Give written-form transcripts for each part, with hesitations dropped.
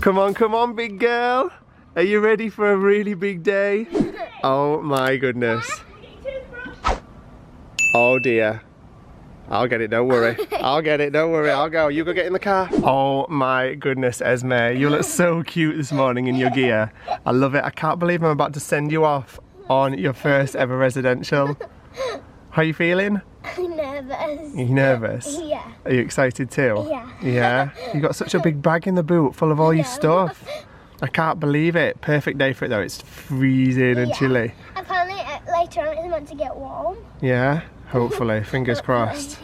Come on, big girl. Are you ready for a really big day? Oh my goodness. Oh dear. I'll get it, don't worry. I'll get it, don't worry. I'll go. You go get in the car. Oh my goodness, Esme. You look so cute this morning in your gear. I love it. I can't believe I'm about to send you off on your first ever residential. How are you feeling? I'm nervous. Are you nervous? Yeah. Are you excited too? Yeah. Yeah? You got such a big bag in the boot full of all your stuff. I can't believe it. Perfect day for it though. It's freezing and chilly. Apparently later on it's meant to get warm. Yeah? Hopefully. Fingers crossed.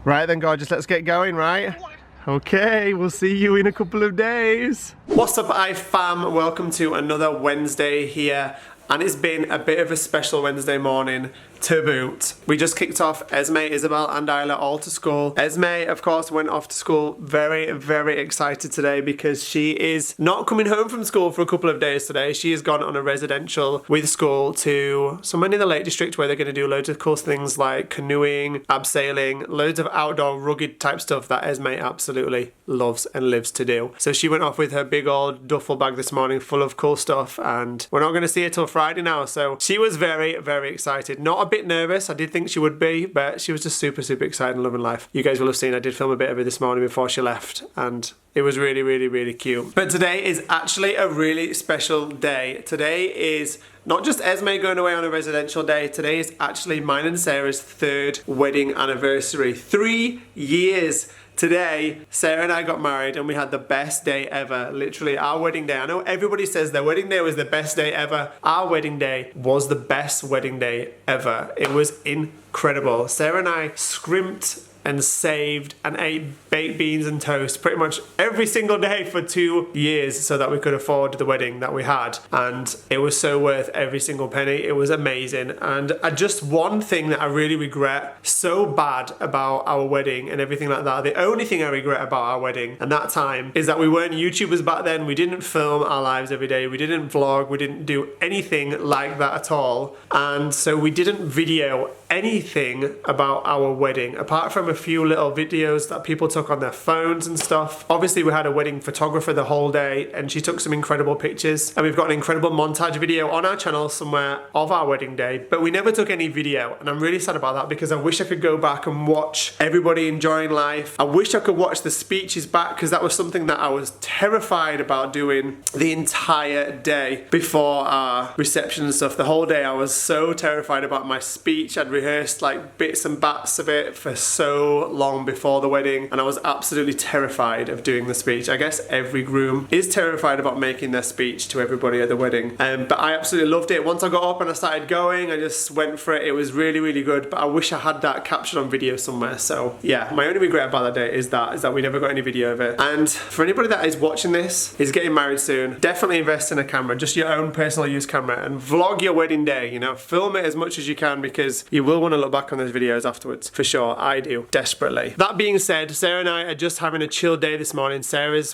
Right then, gorgeous. Let's get going, right? Yeah. Okay, we'll see you in a couple of days. What's up, IFAM? Welcome to another Wednesday here. And it's been a bit of a special Wednesday morning to boot. We just kicked off Esme, Isabelle and Isla all to school. Esme, of course, went off to school very, very excited today because she is not coming home from school for a couple of days today. She has gone on a residential with school to somewhere near the Lake District where they're going to do loads of cool things like canoeing, abseiling, loads of outdoor rugged type stuff that Esme absolutely loves and lives to do. So she went off with her big old duffel bag this morning full of cool stuff, and we're not going to see her till Friday now. So she was very, very excited. Not a bit nervous. I did think she would be, but she was just super, super excited and loving life. You guys will have seen I did film a bit of her this morning before she left, and it was really, really, really cute. But today is actually a really special day. Today is not just Esme going away on a residential day. Today is actually mine and Sarah's third wedding anniversary. 3 years. Today, Sarah and I got married and we had the best day ever. Literally, our wedding day. I know everybody says their wedding day was the best day ever. Our wedding day was the best wedding day ever. It was incredible. Sarah and I scrimped and saved and ate baked beans and toast pretty much every single day for 2 years so that we could afford the wedding that we had, and it was so worth every single penny. It was amazing. And just one thing that I really regret so bad about our wedding and everything like that, the only thing I regret about our wedding and that time is that we weren't YouTubers back then. We didn't film our lives every day, we didn't vlog, we didn't do anything like that at all, and so we didn't video anything about our wedding apart from a few little videos that people took on their phones and stuff. Obviously we had a wedding photographer the whole day and she took some incredible pictures, and we've got an incredible montage video on our channel somewhere of our wedding day, but we never took any video, and I'm really sad about that because I wish I could go back and watch everybody enjoying life. I wish I could watch the speeches back because that was something that I was terrified about doing the entire day before our reception and stuff. The whole day I was so terrified about my speech. I'd rehearsed like bits and bats of it for so long before the wedding, and I was absolutely terrified of doing the speech. I guess every groom is terrified about making their speech to everybody at the wedding, but I absolutely loved it. Once I got up and I started going, I just went for it. It was really, really good, but I wish I had that captured on video somewhere. So yeah, my only regret about that day is that we never got any video of it. And for anybody that is watching this, is getting married soon, definitely invest in a camera, just your own personal use camera, and vlog your wedding day. You know, film it as much as you can because you will want to look back on those videos afterwards, for sure. I do, desperately. That being said, Sarah and I are just having a chill day this morning.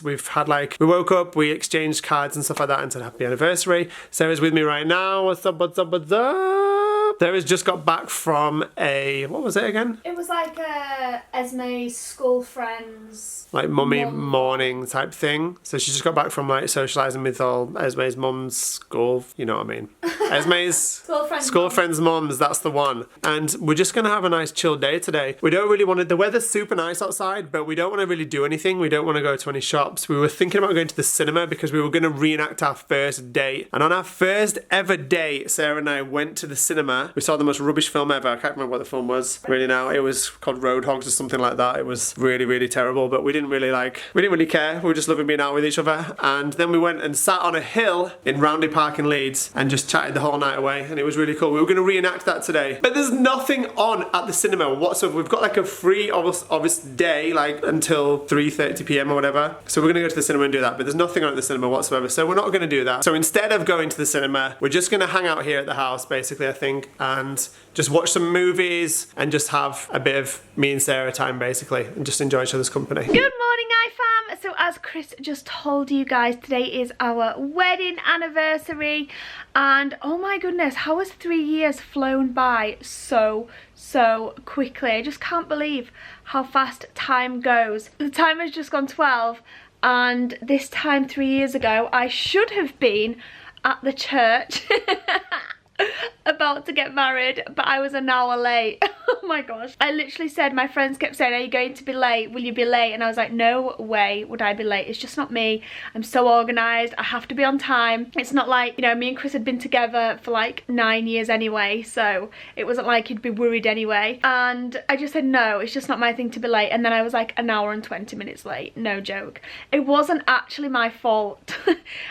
We woke up, we exchanged cards and stuff like that and said happy anniversary. Sarah's with me right now. What's up, what's up, what's up? Sarah's just got back from what was it again? It was like Esme's school friends, like mummy morning type thing. So she just got back from like socialising with all Esme's mum's school, you know what I mean. Esme's school friends' mums, that's the one. And we're just gonna have a nice chill day today. We don't really want to, the weather's super nice outside, but we don't want to really do anything. We don't want to go to any shops. We were thinking about going to the cinema because we were going to reenact our first date. And on our first ever date, Sarah and I went to the cinema. We saw the most rubbish film ever. I can't remember what the film was really now. It was called Roadhogs or something like that. It was really, really terrible, but we didn't really care. We were just loving being out with each other. And then we went and sat on a hill in Roundhay Park in Leeds and just chatted the whole night away, and it was really cool. We were going to reenact that today, but there's nothing on at the cinema whatsoever. We've got like a free obvious day, like until 3:30 p.m. or whatever, so we're going to go to the cinema and do that, but there's nothing on at the cinema whatsoever, so we're not going to do that. So instead of going to the cinema, we're just going to hang out here at the house basically, I think, and just watch some movies and just have a bit of me and Sarah time basically, and just enjoy each other's company. Good morning, IFAM. So as Chris just told you guys, today is our wedding anniversary, and oh my goodness, how has 3 years flown by so quickly. I just can't believe how fast time goes. The time has just gone 12, and this time 3 years ago I should have been at the church about to get married, but I was an hour late. Oh my gosh. I literally said, my friends kept saying, are you going to be late? Will you be late? And I was like, no way would I be late. It's just not me. I'm so organised. I have to be on time. It's not like, you know, me and Chris had been together for like 9 years anyway, so it wasn't like he'd be worried anyway. And I just said, no, it's just not my thing to be late. And then I was like an hour and 20 minutes late. No joke. It wasn't actually my fault.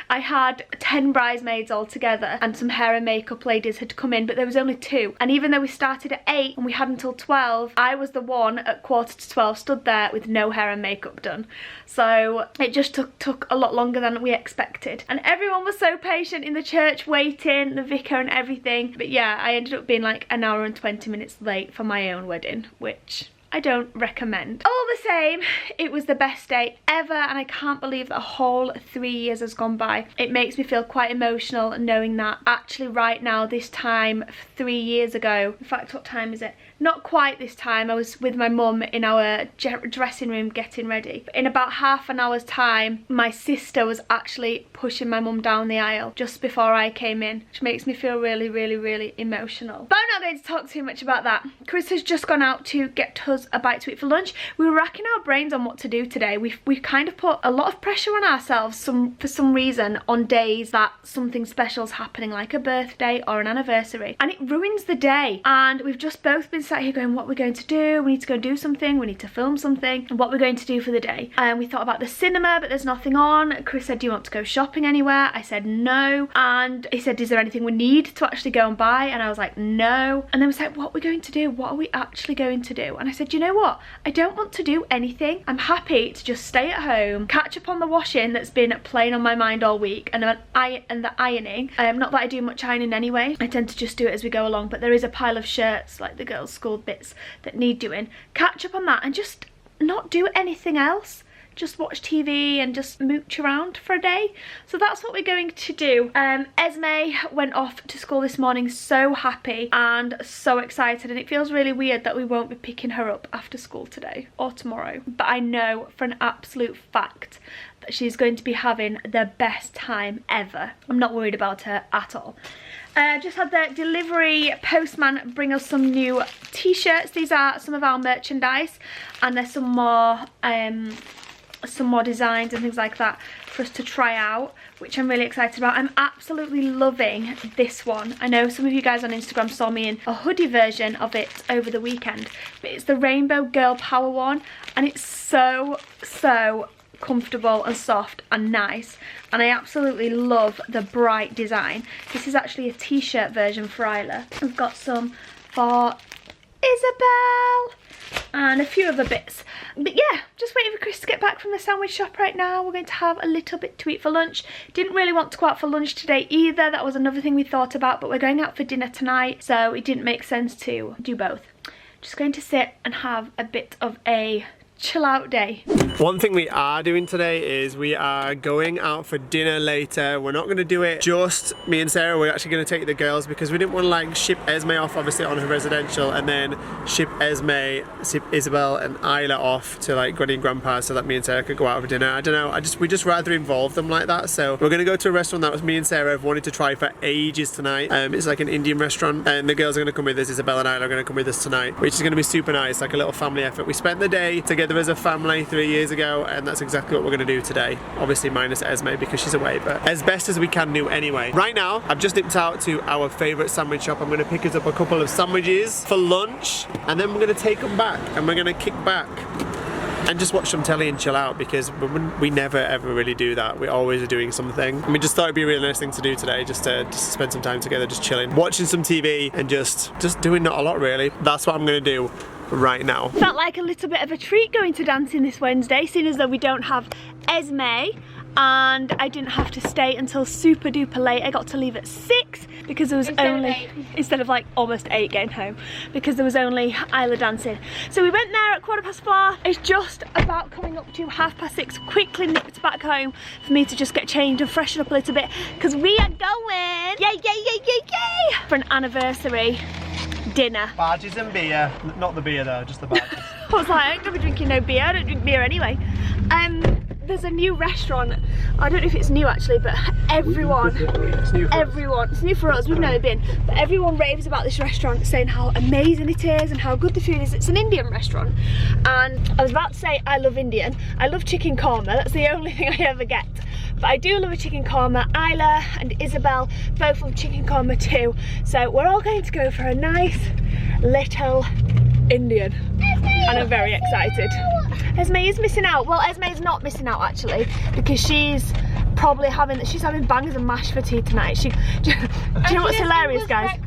I had 10 bridesmaids all together, and some hair and makeup ladies had come in, but there was only 2. And even though we started at 8 and we had until 12, I was the one at 11:45 stood there with no hair and makeup done. So it just took a lot longer than we expected. And everyone was so patient in the church waiting, the vicar and everything. But yeah, I ended up being like an hour and 20 minutes late for my own wedding, which I don't recommend. All the same, it was the best day ever, and I can't believe that a whole 3 years has gone by. It makes me feel quite emotional knowing that actually right now, this time 3 years ago, in fact, what time is it? Not quite this time, I was with my mum in our dressing room getting ready. But in about half an hour's time, my sister was actually pushing my mum down the aisle just before I came in, which makes me feel really, really, really emotional. But I'm not going to talk too much about that. Chris has just gone out to get us a bite to eat for lunch. We were racking our brains on what to do today. We've kind of put a lot of pressure on ourselves for some reason on days that something special is happening, like a birthday or an anniversary, and it ruins the day. And we've just both been sat here going, what we're going to do, we need to go and do something, we need to film something, and what we're going to do for the day. And we thought about the cinema, but there's nothing on. Chris said, do you want to go shopping anywhere? I said no. And he said, is there anything we need to actually go and buy? And I was like, no. And then we said, what are we going to do? What are we actually going to do? And I said, you know what, I don't want to do anything. I'm happy to just stay at home, catch up on the washing that's been playing on my mind all week, and the ironing. Not that I do much ironing anyway, I tend to just do it as we go along, but there is a pile of shirts, like the girls' school bits, that need doing. Catch up on that and just not do anything else. Just watch TV and just mooch around for a day. So that's what we're going to do. Esme went off to school this morning so happy and so excited, and it feels really weird that we won't be picking her up after school today or tomorrow. But I know for an absolute fact that she's going to be having the best time ever. I'm not worried about her at all. Just had the delivery postman bring us some new t-shirts. These are some of our merchandise, and there's some more designs and things like that for us to try out, which I'm really excited about. I'm absolutely loving this one. I know some of you guys on Instagram saw me in a hoodie version of it over the weekend, but it's the Rainbow Girl Power one, and it's so comfortable and soft and nice, and I absolutely love the bright design. This is actually a t-shirt version for Isla. We've got some for Isabelle and a few other bits. But yeah, just waiting for Chris to get back from the sandwich shop right now. We're going to have a little bit to eat for lunch. Didn't really want to go out for lunch today either. That was another thing we thought about, but we're going out for dinner tonight, so it didn't make sense to do both. Just going to sit and have a bit of a chill out day. One thing we are doing today is we are going out for dinner later. We're not going to do it just me and Sarah. We're actually going to take the girls because we didn't want to like ship Esme off obviously on her residential and then ship Isabelle and Isla off to like Granny and Grandpa so that me and Sarah could go out for dinner. I don't know, we just rather involve them like that. So we're going to go to a restaurant that was me and Sarah have wanted to try for ages tonight. It's like an Indian restaurant, and the girls are going to come with us. Isabelle and Isla are going to come with us tonight, which is going to be super nice, like a little family effort. We spent the day together as a family 3 years ago, and that's exactly what we're going to do today. Obviously minus Esme because she's away, but as best as we can do anyway. Right now I've just nipped out to our favourite sandwich shop. I'm going to pick us up a couple of sandwiches for lunch, and then we're going to take them back and we're going to kick back and just watch some telly and chill out, because we never ever really do that. We always are doing something, and we just thought it'd be a really nice thing to do today, just to spend some time together, just chilling, watching some TV and just doing not a lot really. That's what I'm going to do right now. Felt like a little bit of a treat going to dancing this Wednesday, seeing as though we don't have Esme, and I didn't have to stay until super duper late. I got to leave at 6 because there was instead of like almost 8 getting home, because there was only Isla dancing. So we went there at 4:15. It's just about coming up to 6:30. Quickly nipped back home for me to just get changed and freshen up a little bit, because we are going for an anniversary dinner. Badges and beer. Not the beer though, just the badges. I was like, I ain't gonna be drinking no beer. I don't drink beer anyway. There's a new restaurant. I don't know if it's new actually, but everyone, it's new for us, we've never been, but everyone raves about this restaurant, saying how amazing it is and how good the food is. It's an Indian restaurant, and I was about to say I love Indian. I love chicken korma, that's the only thing I ever get. But I do love a chicken korma. Isla and Isabelle both love chicken korma too. So we're all going to go for a nice little Indian. And I'm very excited. Esme is missing out. Well, Esme is not missing out actually, because she's probably having bangers and mash for tea tonight. Do you know what's hilarious, guys?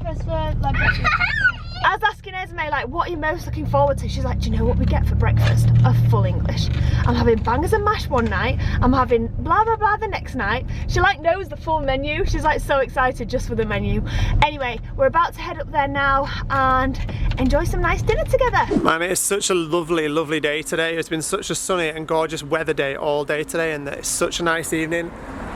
I was asking Esme, like, what are you most looking forward to? She's like, do you know what we get for breakfast? A full English. I'm having bangers and mash one night. I'm having blah, blah, blah the next night. She like knows the full menu. She's like so excited just for the menu. Anyway, we're about to head up there now and enjoy some nice dinner together. Man, it is such a lovely, lovely day today. It's been such a sunny and gorgeous weather day all day today, and it's such a nice evening.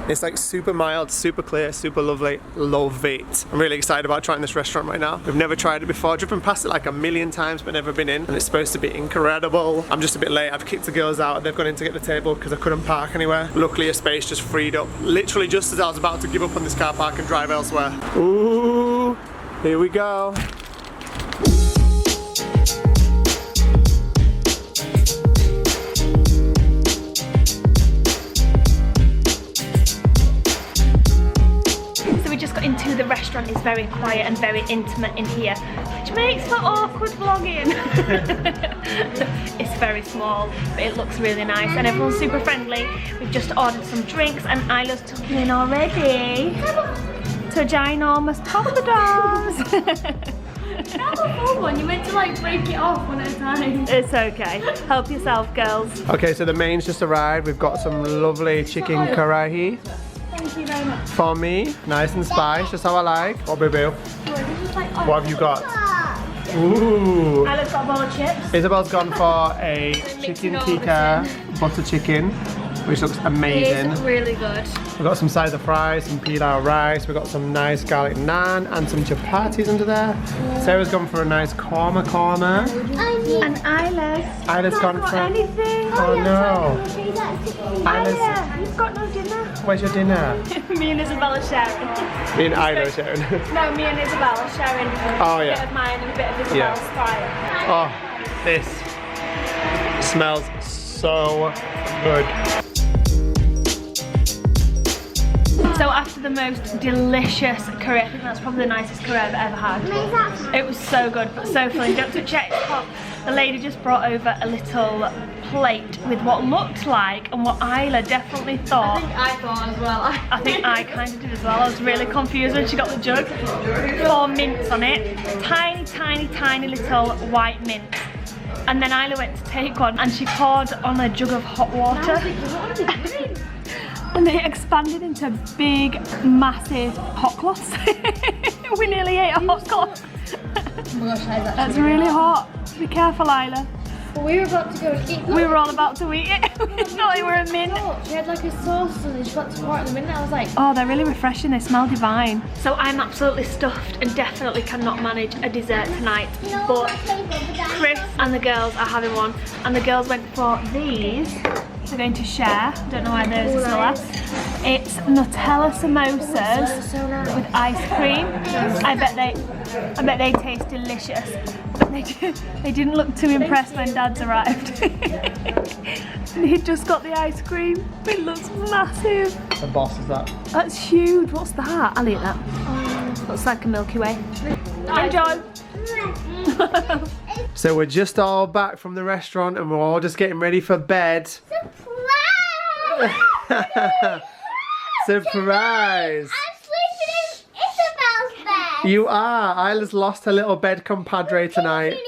It's like super mild, super clear, super lovely. Love it. I'm really excited about trying this restaurant right now. We've never tried it before. Driven past it like a million times but never been in, and it's supposed to be incredible. I'm just a bit late. I've kicked the girls out. They've gone in to get the table because I couldn't park anywhere. Luckily a space just freed up. Literally just as I was about to give up on this car park and drive elsewhere. Ooh, here we go. Into the restaurant. Is very quiet and very intimate in here, which makes for awkward vlogging. It's very small, but it looks really nice and everyone's super friendly. We've just ordered some drinks and Isla's tucking in already to ginormous poppadoms. That's a full one. You meant to like break it off one at a time. It's okay. Help yourself, girls. Okay, so the main's just arrived. We've got some lovely chicken karahi. Thank you very much. For me, nice and spiced, just how I like. Oh, baby. What have you got? Ooh. Isla's got a bowl of chips. Isabelle's gone for a chicken tikka butter chicken, which looks amazing. It's really good. We've got some sides of fries, some pilau rice, we've got some nice garlic naan and some chapatis under there. Sarah's gone for a nice korma. And Isla's gone for anything. Oh no. Isla, you've got no dinner. Where's your dinner? Me and Isabelle are sharing. Me and Isla are sharing. No, me and Isabelle are sharing Oh, a yeah. bit of mine and a bit of Isabelle's fire. Oh, this smells so good. So after the most delicious curry, I think that's probably the nicest curry I've ever had. It was so good, but so filling. Don't touch it. The lady just brought over a little plate with what looked like and what Isla definitely thought. I think I thought as well. I think I kind of did as well. I was really confused when she got the jug. 4 mints on it. Tiny, tiny, tiny little white mints. And then Isla went to take one and she poured on a jug of hot water. And they expanded into big, massive hot cloths. We nearly ate a hot cloth. Oh my gosh, That's really hot. Be careful, Isla. Well, we were about to go and eat. We were all about to eat it. It's not like we're a mint. She had like a sauce and then she got to pour it in the minute. I was like, oh, they're really refreshing. They smell divine. So I'm absolutely stuffed and definitely cannot manage a dessert tonight. But Chris and the girls are having one. And the girls went for these. They're going to share. Don't know why those are still left. It's Nutella samosas with ice cream. I bet they taste delicious. But they didn't look too impressed when Dad's arrived. And he'd just got the ice cream. It looks massive. The boss is that. That's huge. What's that? I'll eat that. Looks like a Milky Way. Enjoy. So we're just all back from the restaurant and we're all just getting ready for bed. Surprise! I'm sleeping in Isabelle's bed. You are. Isla's lost her little bed compadre tonight.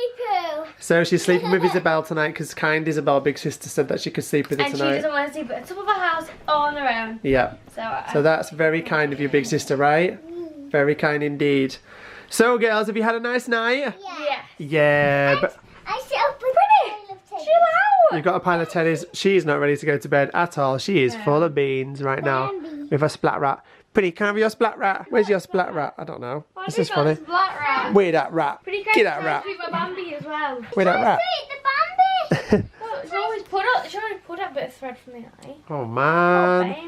So she's sleeping with Isabelle tonight because kind Isabelle, big sister, said that she could sleep with her and tonight. she doesn't want to sleep at the top of the house on her own. Yeah. So that's very kind of your big sister, right? Very kind indeed. So girls, have you had a nice night? Yeah. Yeah, but I sit up with pretty. Chill out. you've got a pile of tennis. She's not ready to go to bed at all. She is full of beans right now with her splat rat. Pretty, can I have your splat rat? Where's your splat rat? I don't know. This is funny. Splat rat. Where that rat? Pretty Get that rat. with Bambi as well. Where that rat? Wait, the Bambi. She always put a bit of thread from the eye. Oh man.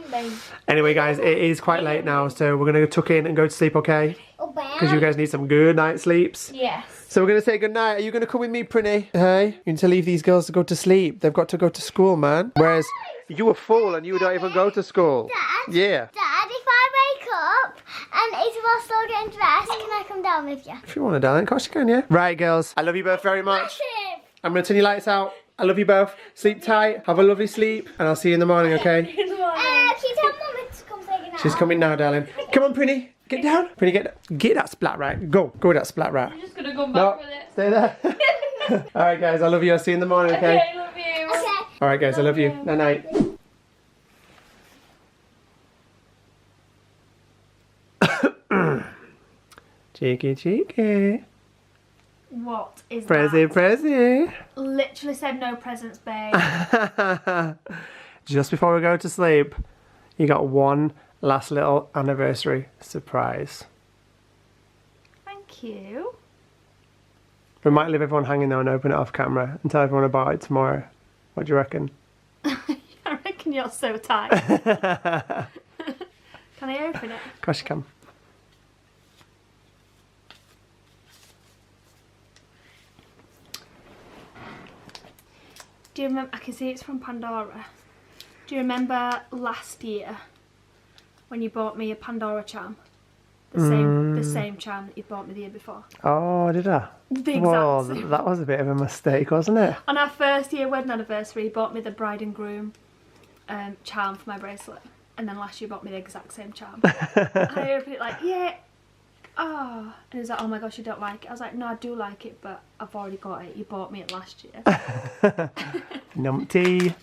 Anyway guys, it is quite late now, so we're gonna tuck in and go to sleep, okay? Because you guys need some good night sleeps. Yes. So we're gonna say good night. Are you gonna come with me, Prinny? Hey? You need to leave these girls to go to sleep. They've got to go to school, man. Whereas you a fool and you don't even go to school. Dad? Yeah. Dad, if I wake up and Isabelle's still getting dressed, can I come down with you? If you want to, darling, of course you can, yeah. Right, girls. I love you both very much. I'm gonna turn your lights out. I love you both. Sleep tight. Have a lovely sleep. And I'll see you in the morning, okay? Can you tell Mummy to come say goodnight? She's coming now, darling. Come on, Prinny. Get down. Prinny, get that splat right. Go with that splat right. I'm just gonna go back with it. Stay there. Alright, guys. I love you. I'll see you in the morning, okay? Okay, love you. Okay. Alright, guys. I love you. Night-night. Cheeky. What is Prezi. Literally said no presents, babe. Just before we go to sleep, you got one last little anniversary surprise. Thank you. We might leave everyone hanging though and open it off camera and tell everyone about it tomorrow. What do you reckon? I reckon you're so tight. Can I open it? Of course you can. Do you remember? I can see it's from Pandora. Do you remember last year when you bought me a Pandora charm? The same charm that you bought me the year before. Oh, did I? The exact Well, same. that was a bit of a mistake, wasn't it? On our first year wedding anniversary, you bought me the bride and groom charm for my bracelet, and then last year you bought me the exact same charm. I opened it like, yeah. Oh, and he was like, oh my gosh, you don't like it. I was like, no, I do like it, but I've already got it. You bought me it last year. Numpty.